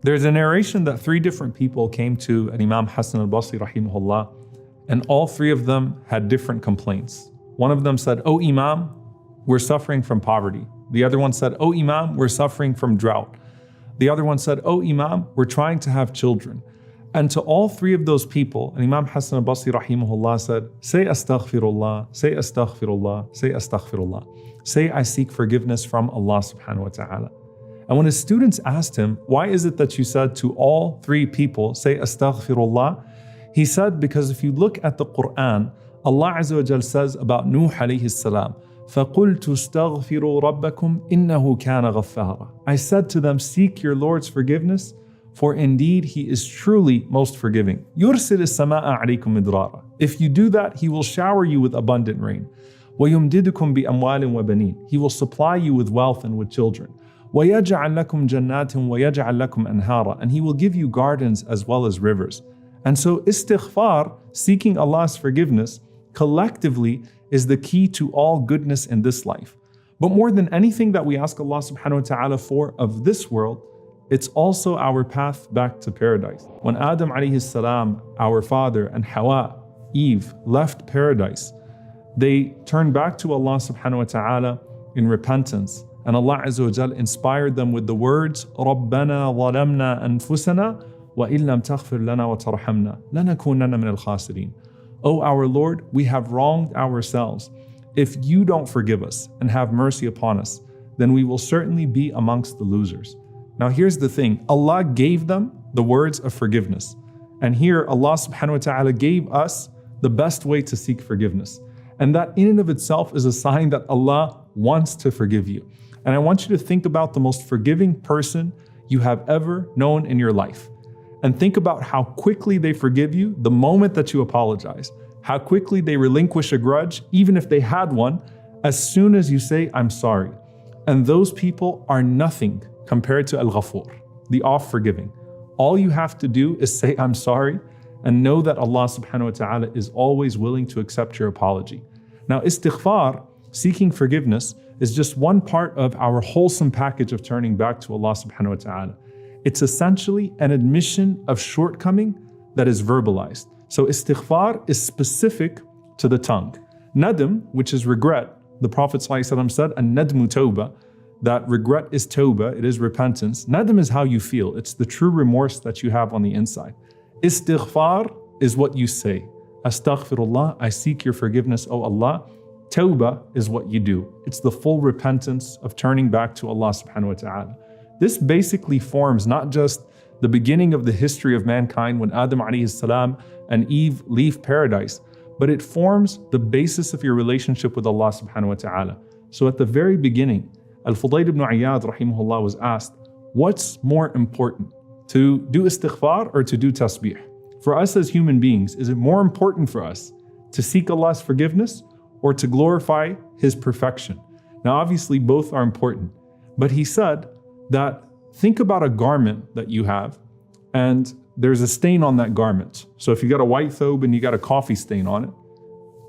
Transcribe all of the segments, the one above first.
There's a narration that 3 different people came to an Imam Hassan al-Basri rahimahullah, and all 3 of them had different complaints. One of them said, "Oh Imam, we're suffering from poverty." The other one said, "Oh Imam, we're suffering from drought." The other one said, "Oh Imam, we're trying to have children." And to all 3 of those people, and Imam Hassan al-Basri rahimahullah said, "Say astaghfirullah, say astaghfirullah, say astaghfirullah. Say I seek forgiveness from Allah subhanahu wa ta'ala." And when his students asked him, "Why is it that you said to all 3 people, say astaghfirullah?" He said, because if you look at the Quran, Allah Azza wa Jal says about Nuh alayhi salam, فَقُلْتُ اسْتَغْفِرُوا رَبَّكُمْ إِنَّهُ كَانَ غَفَّارًا. I said to them, seek your Lord's forgiveness, for indeed He is truly most forgiving. يُرْسِلِ السَّمَاءَ عَلَيْكُمْ مِدْرَارًا. If you do that, He will shower you with abundant rain. وَيُمْدِدُكُمْ بِأَمْوَالٍ وَبَنِينَ. He will supply you with wealth and with children. وَيَجْعَلْ لَكُمْ جَنَّاتٍ وَيَجْعَلْ لَكُمْ أَنْهَارًا. And He will give you gardens as well as rivers. And so istighfar, seeking Allah's forgiveness, collectively is the key to all goodness in this life. But more than anything that we ask Allah subhanahu wa ta'ala for of this world, it's also our path back to paradise. When Adam alayhi salam, our father, and Hawa, Eve, left paradise, they turned back to Allah subhanahu wa ta'ala in repentance. And Allah Azza wa Jal inspired them with the words, رَبَّنَا ظَلَمْنَا أَنفُسَنَا وَإِن لَمْ تَغْفِرْ لَنَا وَتَرْحَمْنَا لَنَكُونَنَّ مِنَ الْخَاسِرِينَ. O our Lord, we have wronged ourselves. If you don't forgive us and have mercy upon us, then we will certainly be amongst the losers. Now here's the thing, Allah gave them the words of forgiveness. And here Allah subhanahu wa ta'ala gave us the best way to seek forgiveness. And that in and of itself is a sign that Allah wants to forgive you. And I want you to think about the most forgiving person you have ever known in your life. And think about how quickly they forgive you the moment that you apologize. How quickly they relinquish a grudge, even if they had one, as soon as you say, "I'm sorry." And those people are nothing compared to Al-Ghafur, the oft-forgiving. All you have to do is say, "I'm sorry," and know that Allah subhanahu wa ta'ala is always willing to accept your apology. Now, istighfar, seeking forgiveness, is just one part of our wholesome package of turning back to Allah subhanahu wa ta'ala. It's essentially an admission of shortcoming that is verbalized. So istighfar is specific to the tongue. Nadm, which is regret, the Prophet ﷺ said, "An-nadmu tawbah," that regret is tawbah, it is repentance. Nadm is how you feel, it's the true remorse that you have on the inside. Istighfar is what you say. Astaghfirullah, I seek your forgiveness, O Allah. Tawbah is what you do. It's the full repentance of turning back to Allah subhanahu wa ta'ala. This basically forms not just the beginning of the history of mankind when Adam alayhi salam and Eve leave paradise, but it forms the basis of your relationship with Allah subhanahu wa ta'ala. So at the very beginning, Al-Fudayl ibn Iyad rahimahullah was asked, what's more important, to do istighfar or to do tasbih? For us as human beings, is it more important for us to seek Allah's forgiveness or to glorify His perfection? Now obviously both are important, but he said that think about a garment that you have and there's a stain on that garment. So if you got a white thobe and you got a coffee stain on it,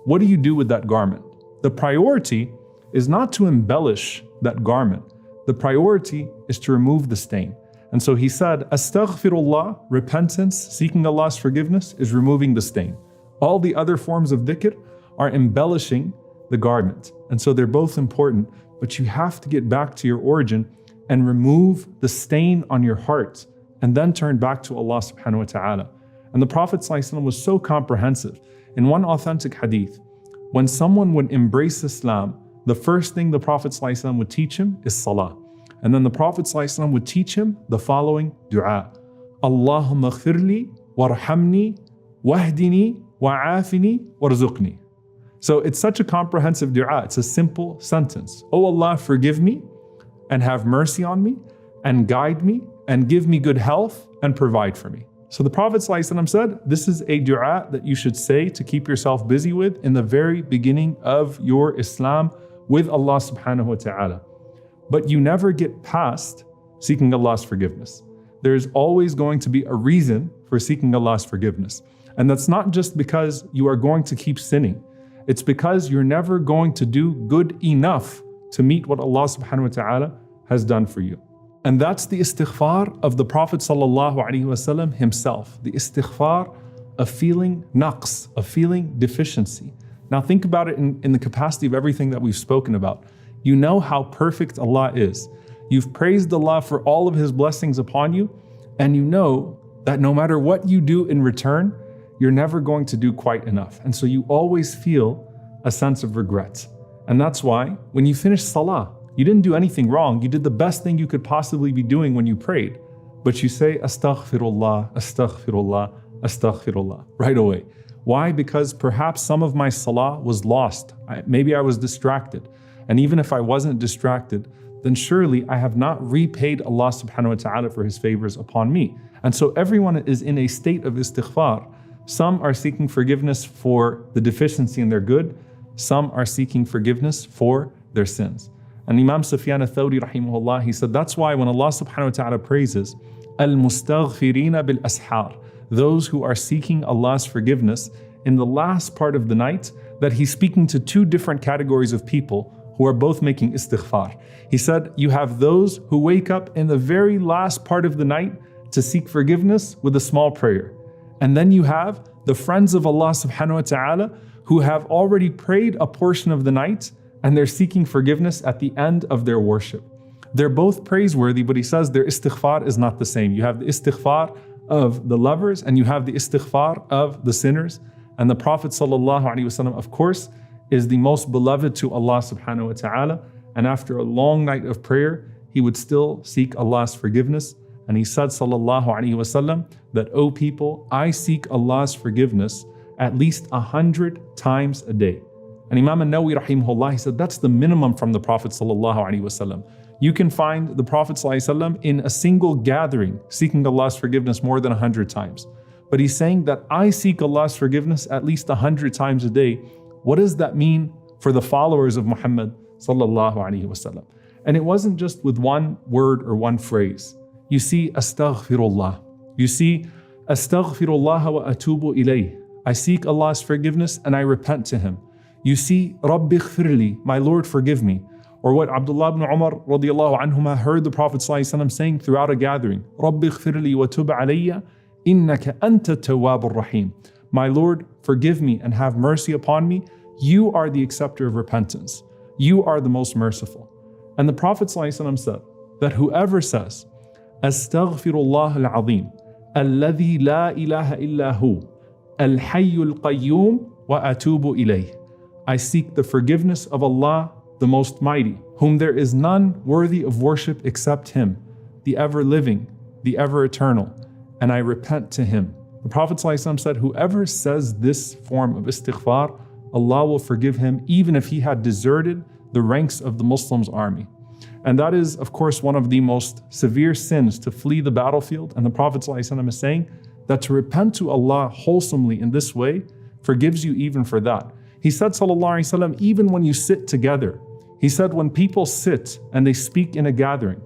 what do you do with that garment? The priority is not to embellish that garment. The priority is to remove the stain. And so he said, astaghfirullah, repentance, seeking Allah's forgiveness, is removing the stain. All the other forms of dhikr are embellishing the garment. And so they're both important, but you have to get back to your origin and remove the stain on your heart and then turn back to Allah subhanahu wa ta'ala. And the Prophet ﷺ was so comprehensive. In one authentic hadith, when someone would embrace Islam, the first thing the Prophet ﷺ would teach him is salah. And then the Prophet ﷺ would teach him the following du'a. Allahumma ghfirli warhamni wahdini wa'afini warzuqni. So it's such a comprehensive du'a. It's a simple sentence. Oh Allah, forgive me and have mercy on me and guide me and give me good health and provide for me. So the Prophet ﷺ said, this is a du'a that you should say to keep yourself busy with in the very beginning of your Islam with Allah subhanahu wa ta'ala. But you never get past seeking Allah's forgiveness. There's always going to be a reason for seeking Allah's forgiveness. And that's not just because you are going to keep sinning. It's because you're never going to do good enough to meet what Allah subhanahu wa ta'ala has done for you. And that's the istighfar of the Prophet ﷺ himself. The istighfar of feeling naqs, of feeling deficiency. Now think about it in the capacity of everything that we've spoken about. You know how perfect Allah is. You've praised Allah for all of His blessings upon you, and you know that no matter what you do in return, you're never going to do quite enough. And so you always feel a sense of regret. And that's why when you finish salah, you didn't do anything wrong. You did the best thing you could possibly be doing when you prayed. But you say, astaghfirullah, astaghfirullah, astaghfirullah, right away. Why? Because perhaps some of my salah was lost. Maybe I was distracted. And even if I wasn't distracted, then surely I have not repaid Allah subhanahu wa ta'ala for His favors upon me. And so everyone is in a state of istighfar. Some are seeking forgiveness for the deficiency in their good. Some are seeking forgiveness for their sins. And Imam Sufyan al-Thawri rahimahullah, he said, that's why when Allah subhanahu wa ta'ala praises, al-mustaghfirina bil-asḥār, those who are seeking Allah's forgiveness in the last part of the night, that He's speaking to two different categories of people who are both making istighfar. He said, you have those who wake up in the very last part of the night to seek forgiveness with a small prayer. And then you have the friends of Allah subhanahu wa ta'ala who have already prayed a portion of the night and they're seeking forgiveness at the end of their worship. They're both praiseworthy, but he says their istighfar is not the same. You have the istighfar of the lovers and you have the istighfar of the sinners. And the Prophet ﷺ, of course, is the most beloved to Allah subhanahu wa ta'ala. And after a long night of prayer, he would still seek Allah's forgiveness. And he said, sallallahu alaihi wasallam, that, O people, I seek Allah's forgiveness at least 100 times a day. And Imam an-Nawawi rahimahullah, he said, that's the minimum from the Prophet sallallahu alaihi wasallam. You can find the Prophet sallallahu alaihi wasallam in a single gathering seeking Allah's forgiveness more than 100 times. But he's saying that I seek Allah's forgiveness at least 100 times a day. What does that mean for the followers of Muhammad sallallahu alaihi wasallam? And it wasn't just with one word or one phrase. You see, astaghfirullah. You see, astaghfirullah wa atubu ilayh. I seek Allah's forgiveness and I repent to Him. You see, Rabbi ighfirli, my Lord forgive me. Or what Abdullah ibn Umar radiallahu anhuma heard the Prophet ﷺ saying throughout a gathering, Rabbi ighfirli wa tub alayya, innaka anta tawwabur rahim. My Lord, forgive me and have mercy upon me. You are the acceptor of repentance. You are the most merciful. And the Prophet ﷺ said that whoever says, Astaghfirullah al-azim, alladhi la ilaha illa hu, al-hayyul qayyum wa atubu ilayh. I seek the forgiveness of Allah, the Most Mighty, whom there is none worthy of worship except Him, the ever-living, the ever-eternal, and I repent to Him. The Prophet ﷺ said, whoever says this form of istighfar, Allah will forgive him even if he had deserted the ranks of the Muslims' army. And that is, of course, one of the most severe sins, to flee the battlefield. And the Prophet ﷺ is saying that to repent to Allah wholesomely in this way forgives you even for that. He said, sallallahu alaihi wasallam, even when you sit together, he said when people sit and they speak in a gathering,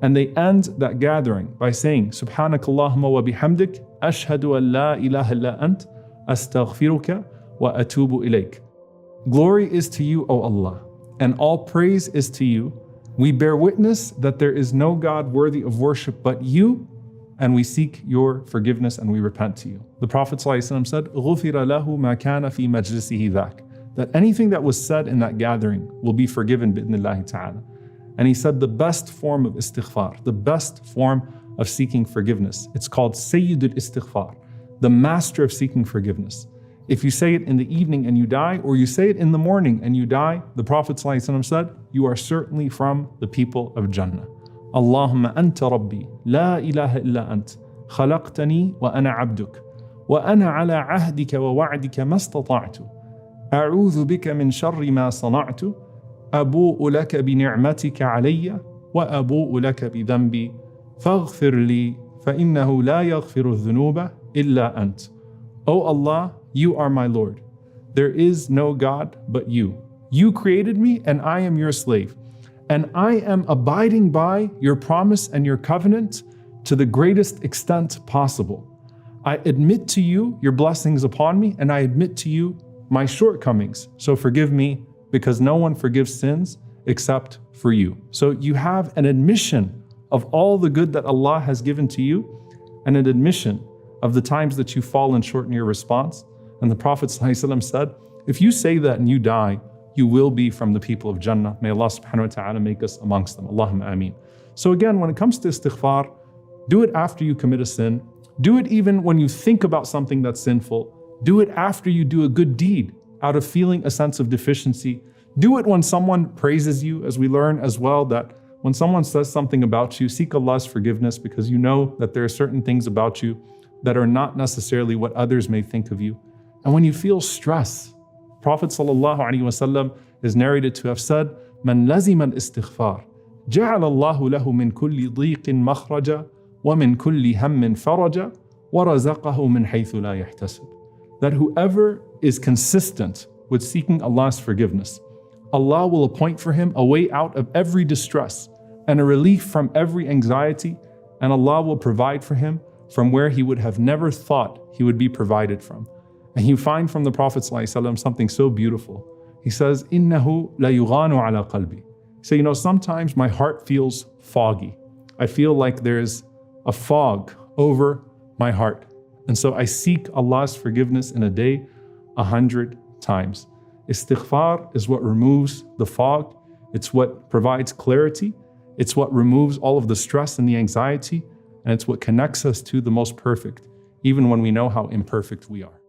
and they end that gathering by saying, Subhanakallahumma wa bihamdik, ashhadu an la ilaha illa ant, astaghfiruka wa atubu ilayk. Glory is to you, O Allah, and all praise is to you. We bear witness that there is no God worthy of worship but you, and we seek your forgiveness and we repent to you. The Prophet ﷺ said, غُفِرَ لَهُ مَا كَانَ فِي مَجْلِسِهِ ذَاك, that anything that was said in that gathering will be forgiven bi'idhnillahi ta'ala. And he said the best form of istighfar, the best form of seeking forgiveness, it's called Sayyidul Istighfār, the master of seeking forgiveness. If you say it in the evening and you die, or you say it in the morning and you die, the Prophet ﷺ said, you are certainly from the people of Jannah. Allahumma anta rabbi, la ilaha illa ant, khalaqtani wa ana abduk, wa ana ala ahdika wa wa'dika mastata'tu, a'udhu bika min sharri ma sana'tu, abu'u laka bi ni'matika alayya, wa abu'u laka bi dhanbi, faghfir li, fa innahu la yaghfiru dhunuba illa ant. O Allah, you are my Lord. There is no God but you. You created me and I am your slave. And I am abiding by your promise and your covenant to the greatest extent possible. I admit to you your blessings upon me, and I admit to you my shortcomings. So forgive me, because no one forgives sins except for you. So you have an admission of all the good that Allah has given to you, and an admission of the times that you fallen short in your response. And the Prophet ﷺ said, if you say that and you die, you will be from the people of Jannah. May Allah subhanahu wa ta'ala make us amongst them. Allahumma Aamin. So again, when it comes to istighfar, do it after you commit a sin. Do it even when you think about something that's sinful. Do it after you do a good deed out of feeling a sense of deficiency. Do it when someone praises you, as we learn as well that when someone says something about you, seek Allah's forgiveness, because you know that there are certain things about you that are not necessarily what others may think of you. And when you feel stress, Prophet ﷺ is narrated to have said, "Man lazima al-istighfar, ja'ala Allahu lahu min kulli dhiqin makhraja, wa min kulli hammin faraja, wa razaqahu min haythu la yahtasib." That whoever is consistent with seeking Allah's forgiveness, Allah will appoint for him a way out of every distress and a relief from every anxiety, and Allah will provide for him from where he would have never thought he would be provided from. And you find from the Prophet ﷺ something so beautiful. He says, "Innahu la yughanu ala qalbi." So sometimes my heart feels foggy. I feel like there's a fog over my heart. And so I seek Allah's forgiveness in a day 100 times. Istighfar is what removes the fog. It's what provides clarity. It's what removes all of the stress and the anxiety. And it's what connects us to the most perfect, even when we know how imperfect we are.